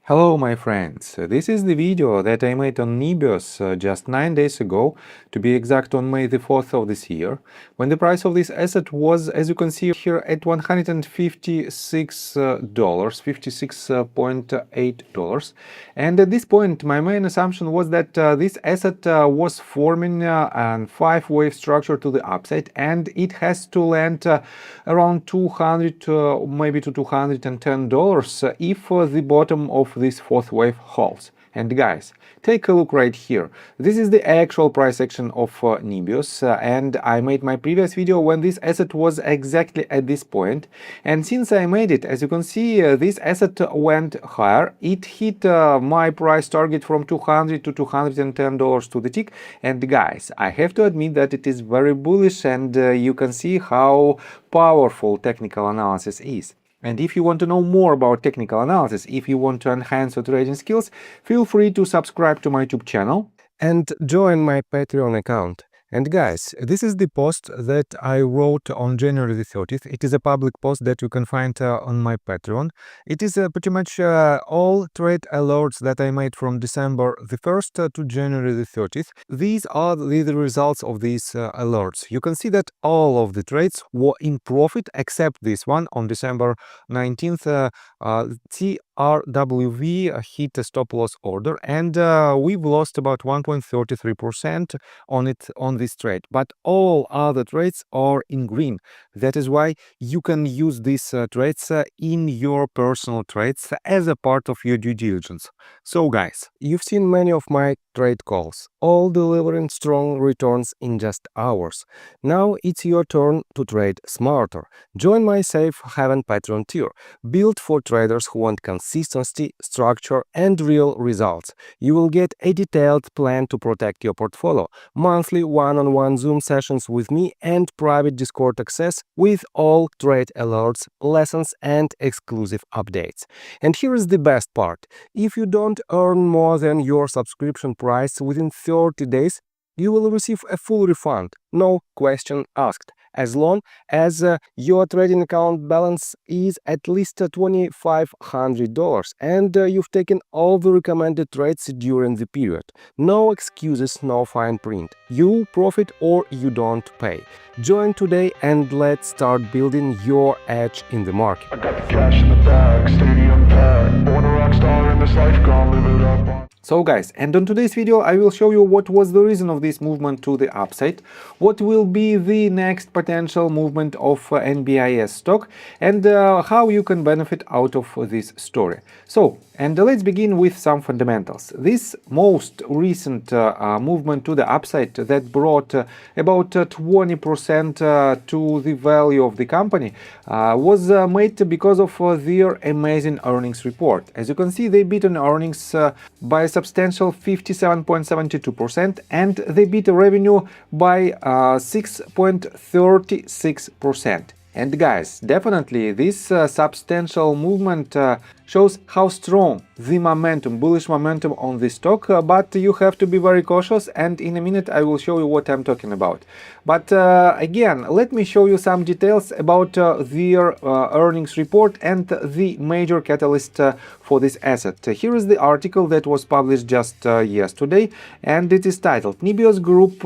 Hello my friends, this is the video that I made on NBIS just 9 days ago, to be exact on May the 4th of this year, when the price of this asset was, as you can see here, at $156, $56.8. And at this point my main assumption was that this asset was forming a 5-wave structure to the upside, and it has to land around $200 maybe to $210 if the bottom of this 4th wave holds. And guys, take a look right here. This is the actual price action of NBIS, and I made my previous video when this asset was exactly at this point. And since I made it, as you can see, this asset went higher. It hit my price target from $200 to $210 to the tick. And guys, I have to admit that it is very bullish, and you can see how powerful technical analysis is. And if you want to know more about technical analysis, if you want to enhance your trading skills, feel free to subscribe to my YouTube channel and join my Patreon account. And guys, this is the post that I wrote on January the 30th. It is a public post that you can find on my Patreon. It is pretty much all trade alerts that I made from December the 1st to January the 30th. These are the results of these alerts. You can see that all of the trades were in profit except this one on December 19th. TRWV hit a stop loss order, and we've lost about 1.33% on this trade, but all other trades are in green. That is why you can use these trades in your personal trades as a part of your due diligence. So guys, you've seen many of my trade calls, all delivering strong returns in just hours. Now it's your turn to trade smarter. Join my Safe Haven Patreon tier, built for traders who want consistency, structure, and real results. You will get a detailed plan to protect your portfolio, monthly one-on-one Zoom sessions with me, and private Discord access with all trade alerts, lessons, and exclusive updates. And here is the best part. If you don't earn more than your subscription price within 30 days, you will receive a full refund, no question asked, as long as your trading account balance is at least $2,500 and you've taken all the recommended trades during the period. No excuses, no fine print. You profit or you don't pay. Join today and let's start building your edge in the market. I got the cash in the bag, stadium packed. Born a rock star in this life, gonna live it up. So guys, and on today's video I will show you what was the reason of this movement to the upside, what will be the next potential movement of NBIS stock, and how you can benefit out of this story. So, and let's begin with some fundamentals. This most recent movement to the upside that brought about 20% to the value of the company was made because of their amazing earnings report. As you can see, they beat on earnings by a substantial 57.72%, and they beat revenue by 6.36%. And guys, definitely this substantial movement shows how strong the momentum, bullish momentum on this stock, but you have to be very cautious, and in a minute I will show you what I'm talking about. But again, let me show you some details about their earnings report and the major catalyst for this asset. Here is the article that was published just yesterday, and it is titled NBIS Group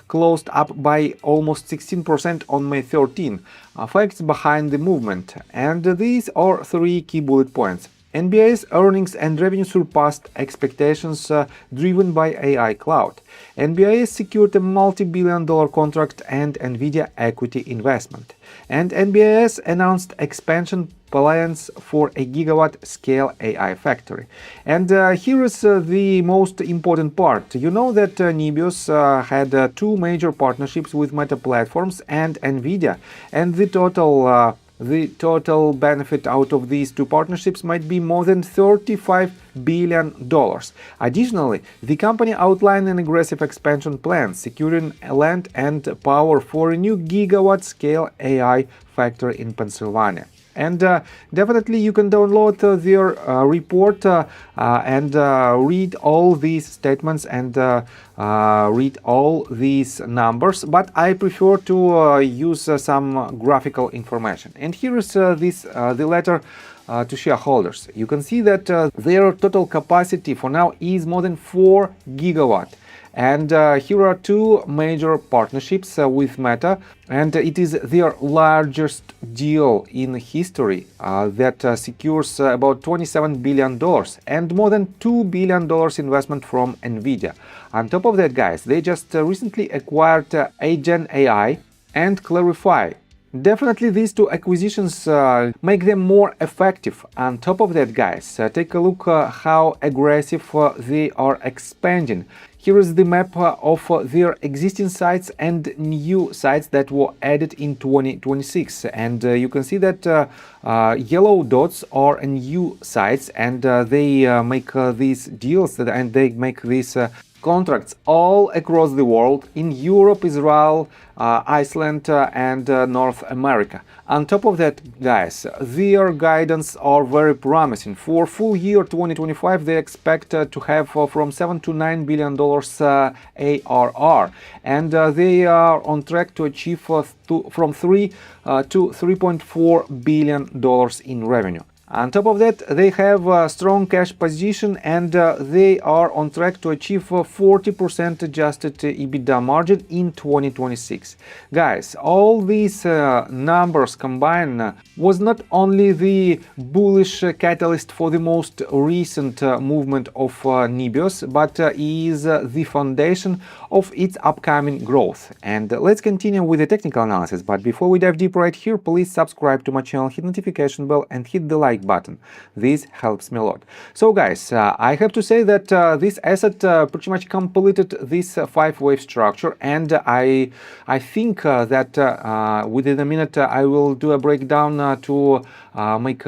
closed up by almost 16% on May 13. Facts behind the movement, and these are 3 key bullet points. NBIS earnings and revenue surpassed expectations driven by AI cloud. NBIS secured a multi-billion-dollar contract and NVIDIA equity investment. And NBIS announced expansion plans for a gigawatt-scale AI factory. And here is the most important part. You know that NBIS had 2 major partnerships with Meta Platforms and NVIDIA, and the total benefit out of these 2 partnerships might be more than $35 billion. Additionally, the company outlined an aggressive expansion plan, securing land and power for a new gigawatt-scale AI factory in Pennsylvania. And definitely you can download their report and read all these statements and read all these numbers, but I prefer to use some graphical information. And here is the letter to shareholders. You can see that their total capacity for now is more than 4 gigawatt. And here are two major partnerships with Meta, and it is their largest deal in history that secures about $27 billion and more than $2 billion investment from NVIDIA. On top of that, guys, they just recently acquired Agen AI and Clarify. Definitely these two acquisitions make them more effective. On top of that, guys, take a look how aggressive they are expanding. Here is the map of their existing sites and new sites that were added in 2026. And you can see that yellow dots are new sites, and they make these deals and they make these contracts all across the world in Europe, Israel, Iceland, and North America. On top of that, guys, their guidance are very promising. For full year 2025, they expect to have from $7 to $9 billion ARR, and they are on track to achieve from $3 to $3.4 billion in revenue. On top of that, they have a strong cash position, and they are on track to achieve 40% adjusted EBITDA margin in 2026. Guys, all these numbers combined was not only the bullish catalyst for the most recent movement of NBIS, but is the foundation of its upcoming growth. And let's continue with the technical analysis. But before we dive deep right here, please subscribe to my channel, hit notification bell, and hit the like button. This helps me a lot. So guys, I have to say that this asset pretty much completed this 5-wave structure, and I think that within a minute I will do a breakdown to make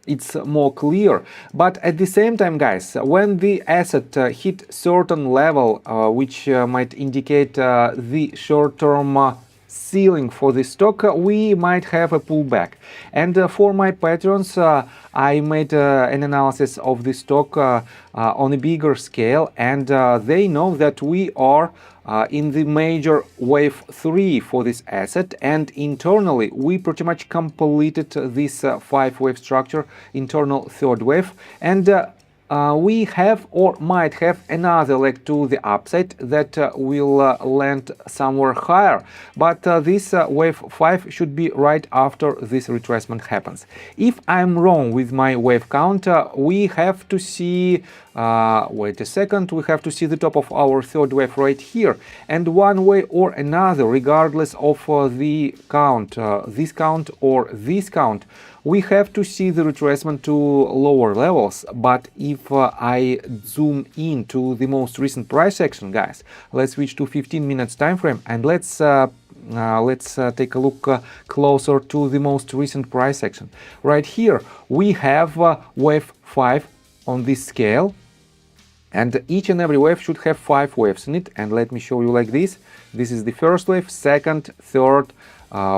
it's more clear. But at the same time, guys, when the asset hit certain level which might indicate the short-term ceiling for the stock, we might have a pullback. And for my patrons, I made an analysis of the stock on a bigger scale, and they know that we are in the major wave 3 for this asset, and internally we pretty much completed this 5-wave structure, internal third wave, and we have or might have another leg to the upside that will land somewhere higher, but this wave 5 should be right after this retracement happens. If I'm wrong with my wave count, we have to see wait a second, we have to see the top of our third wave right here, and one way or another, regardless of the count, this count or this count, we have to see the retracement to lower levels. But if I zoom into the most recent price action, guys, let's switch to 15 minutes time frame, and let's take a look closer to the most recent price action. Right here we have wave 5 on this scale, and each and every wave should have 5 waves in it. And let me show you like this. This is the first wave, second, third,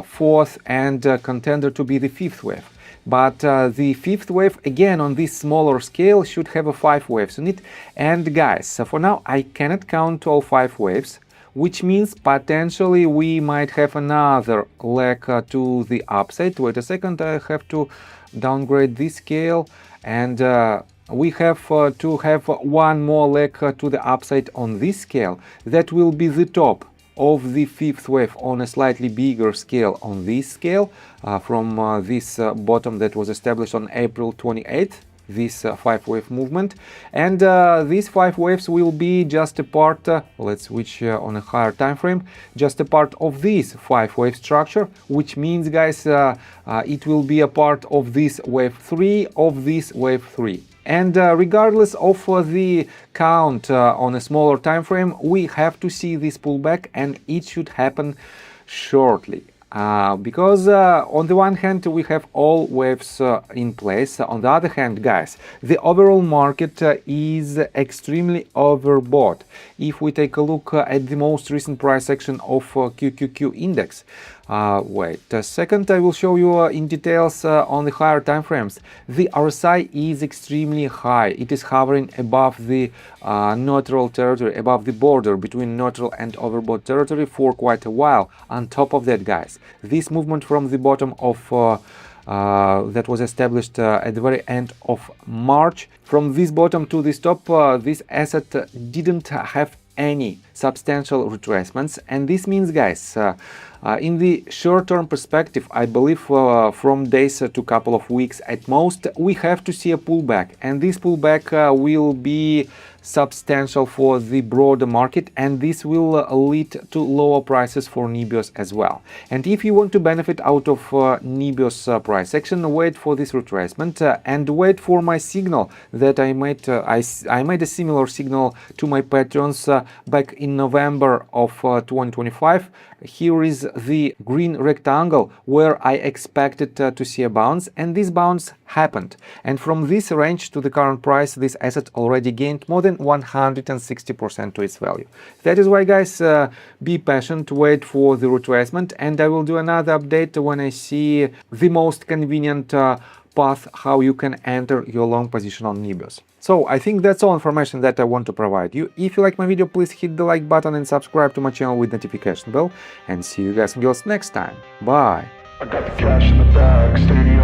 fourth, and contender to be the 5th wave. But the 5th wave, again on this smaller scale, should have 5 waves in it. And guys, for now I cannot count all 5 waves, which means potentially we might have another leg to the upside. Wait a second, I have to downgrade this scale, and we have to have one more leg to the upside on this scale. That will be the top of the 5th wave on a slightly bigger scale on this scale, from this bottom that was established on April 28th, this 5-wave movement. And these 5 waves will be just a part, let's switch on a higher time frame, just a part of this 5-wave structure, which means, guys, it will be a part of this wave 3 of this wave 3. And regardless of the count on a smaller time frame, we have to see this pullback, and it should happen shortly. Because on the one hand we have all waves in place. On the other hand, guys, the overall market is extremely overbought. If we take a look at the most recent price action of QQQ index, wait a second, I will show you in details on the higher time frames. The RSI is extremely high. It is hovering above the neutral territory, above the border between neutral and overbought territory for quite a while. On top of that, guys, this movement from the bottom of that was established at the very end of March. From this bottom to this top, this asset didn't have any substantial retracements, and this means, guys, in the short-term perspective, I believe from days to couple of weeks at most, we have to see a pullback, and this pullback will be substantial for the broader market, and this will lead to lower prices for NBIS as well. And if you want to benefit out of NBIS price action, wait for this retracement and wait for my signal that I made. I made a similar signal to my patrons back in November of 2025. Here is the green rectangle where I expected to see a bounce, and this bounce happened. And from this range to the current price, this asset already gained more than 160% to its value. That is why, guys, be patient, wait for the retracement, and I will do another update when I see the most convenient path how you can enter your long position on NBIS. So I think that's all information that I want to provide you. If you like my video, please hit the like button and subscribe to my channel with notification bell, and see you guys and girls next time. Bye. I got the cash in the bag, stadium